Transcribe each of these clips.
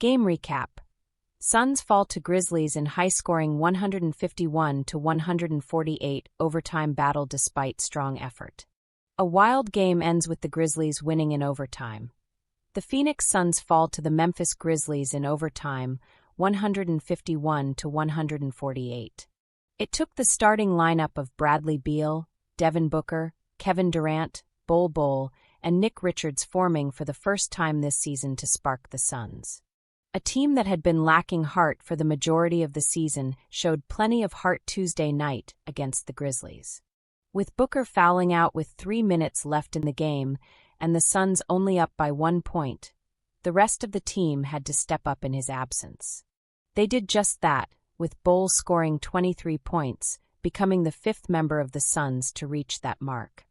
Game recap. Suns fall to Grizzlies in high-scoring 151-148 overtime battle despite strong effort. A wild game ends with the Grizzlies winning in overtime. The Phoenix Suns fall to the Memphis Grizzlies in overtime, 151-148. It took the starting lineup of Bradley Beal, Devin Booker, Kevin Durant, Bol Bol, and Nick Richards forming for the first time this season to spark the Suns. A team that had been lacking heart for the majority of the season showed plenty of heart Tuesday night against the Grizzlies. With Booker fouling out with 3 minutes left in the game and the Suns only up by 1 point, the rest of the team had to step up in his absence. They did just that, with Bol scoring 23 points, becoming the 5th member of the Suns to reach that mark.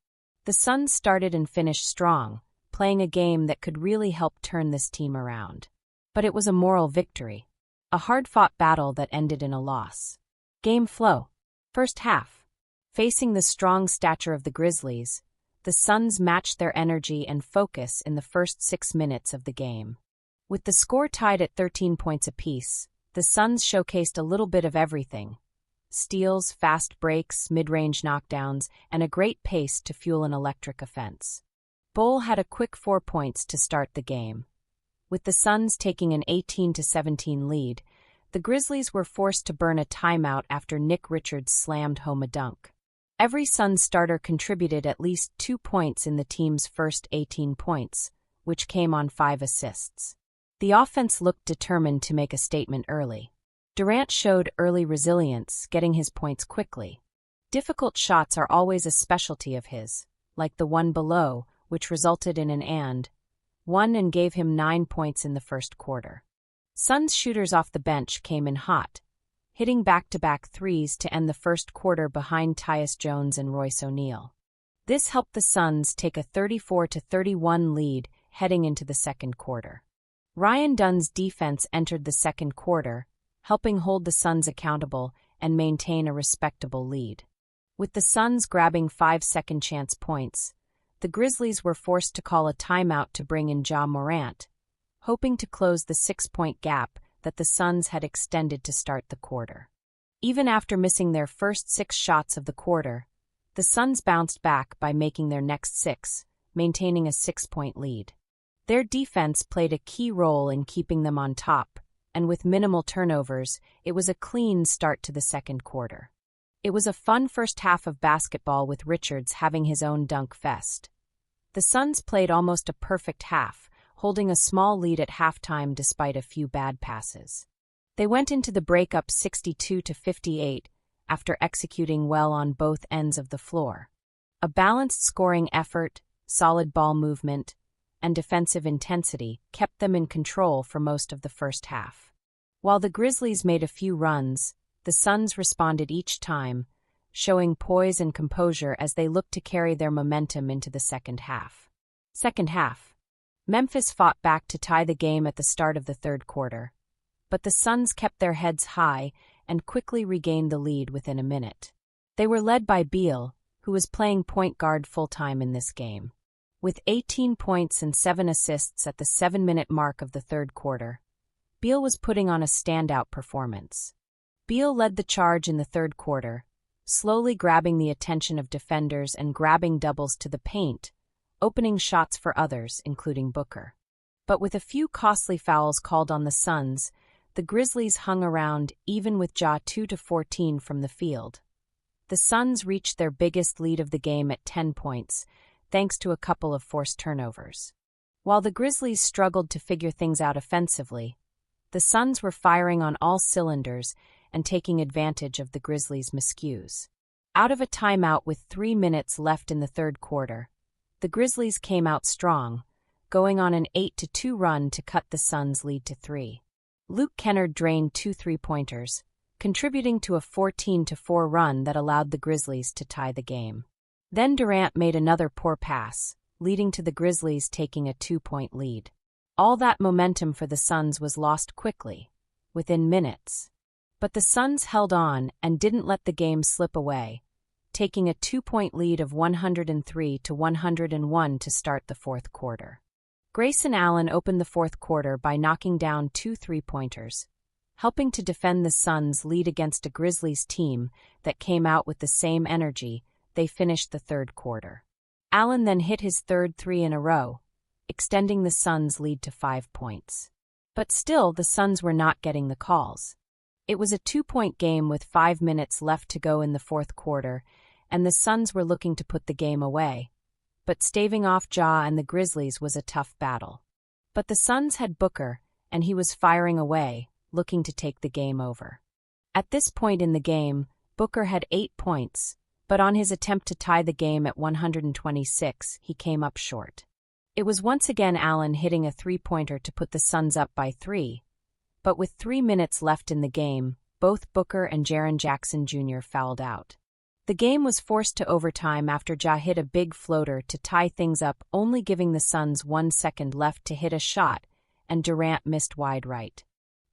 The Suns started and finished strong, playing a game that could really help turn this team around. But it was a moral victory, a hard-fought battle that ended in a loss. Game flow. First half. Facing the strong stature of the Grizzlies, the Suns matched their energy and focus in the first 6 minutes of the game. With the score tied at 13 points apiece, the Suns showcased a little bit of everything: steals, fast breaks, mid-range knockdowns, and a great pace to fuel an electric offense. Bol had a quick 4 points to start the game. With the Suns taking an 18-17 lead, the Grizzlies were forced to burn a timeout after Nick Richards slammed home a dunk. Every Suns starter contributed at least 2 points in the team's first 18 points, which came on 5 assists. The offense looked determined to make a statement early. Durant showed early resilience, getting his points quickly. Difficult shots are always a specialty of his, like the one below, which resulted in an one and gave him 9 points in the first quarter. Suns shooters off the bench came in hot, hitting back-to-back threes to end the first quarter behind Tyus Jones and Royce O'Neal. This helped the Suns take a 34-31 lead heading into the second quarter. Ryan Dunn's defense entered the second quarter, helping hold the Suns accountable and maintain a respectable lead. With the Suns grabbing 5 second-chance points, the Grizzlies were forced to call a timeout to bring in Ja Morant, hoping to close the 6-point gap that the Suns had extended to start the quarter. Even after missing their first 6 shots of the quarter, the Suns bounced back by making their next 6, maintaining a 6-point lead. Their defense played a key role in keeping them on top, and with minimal turnovers, it was a clean start to the second quarter. It was a fun first half of basketball with Richards having his own dunk fest. The Suns played almost a perfect half, holding a small lead at halftime despite a few bad passes. They went into the break up 62-58 after executing well on both ends of the floor. A balanced scoring effort, solid ball movement, and defensive intensity kept them in control for most of the first half. While the Grizzlies made a few runs, the Suns responded each time, showing poise and composure as they looked to carry their momentum into the second half. Second half. Memphis fought back to tie the game at the start of the third quarter, but the Suns kept their heads high and quickly regained the lead within a minute. They were led by Beal, who was playing point guard full-time in this game. With 18 points and 7 assists at the 7-minute mark of the third quarter, Beal was putting on a standout performance. Beal led the charge in the third quarter, slowly grabbing the attention of defenders and grabbing doubles to the paint, opening shots for others, including Booker. But with a few costly fouls called on the Suns, the Grizzlies hung around even with Ja 2-14 from the field. The Suns reached their biggest lead of the game at 10 points, thanks to a couple of forced turnovers. While the Grizzlies struggled to figure things out offensively, the Suns were firing on all cylinders and taking advantage of the Grizzlies' miscues. Out of a timeout with 3 minutes left in the third quarter, the Grizzlies came out strong, going on an 8-2 run to cut the Suns' lead to 3. Luke Kennard drained 2 3-pointers, contributing to a 14-4 run that allowed the Grizzlies to tie the game. Then Durant made another poor pass, leading to the Grizzlies taking a 2-point lead. All that momentum for the Suns was lost quickly, within minutes. But the Suns held on and didn't let the game slip away, taking a 2-point lead of 103-101 to start the fourth quarter. Grayson Allen opened the fourth quarter by knocking down 2 three-pointers, helping to defend the Suns' lead against a Grizzlies team that came out with the same energy. They finished the third quarter. Allen then hit his third three in a row, extending the Suns' lead to 5 points. But still, the Suns were not getting the calls. It was a 2-point game with 5 minutes left to go in the fourth quarter, and the Suns were looking to put the game away. But staving off Ja and the Grizzlies was a tough battle. But the Suns had Booker, and he was firing away, looking to take the game over. At this point in the game, Booker had 8 points, but on his attempt to tie the game at 126, he came up short. It was once again Allen hitting a three-pointer to put the Suns up by 3, but with 3 minutes left in the game, both Booker and Jaren Jackson Jr. fouled out. The game was forced to overtime after Ja hit a big floater to tie things up, only giving the Suns 1 second left to hit a shot, and Durant missed wide right.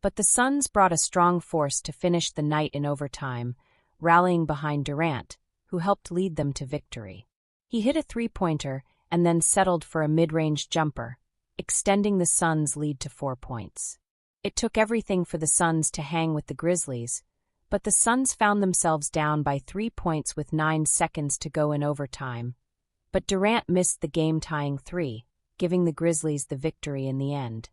But the Suns brought a strong force to finish the night in overtime, rallying behind Durant, who helped lead them to victory. He hit a three-pointer and then settled for a mid-range jumper, extending the Suns' lead to 4 points. It took everything for the Suns to hang with the Grizzlies, but the Suns found themselves down by 3 points with 9 seconds to go in overtime. But Durant missed the game-tying three, giving the Grizzlies the victory in the end.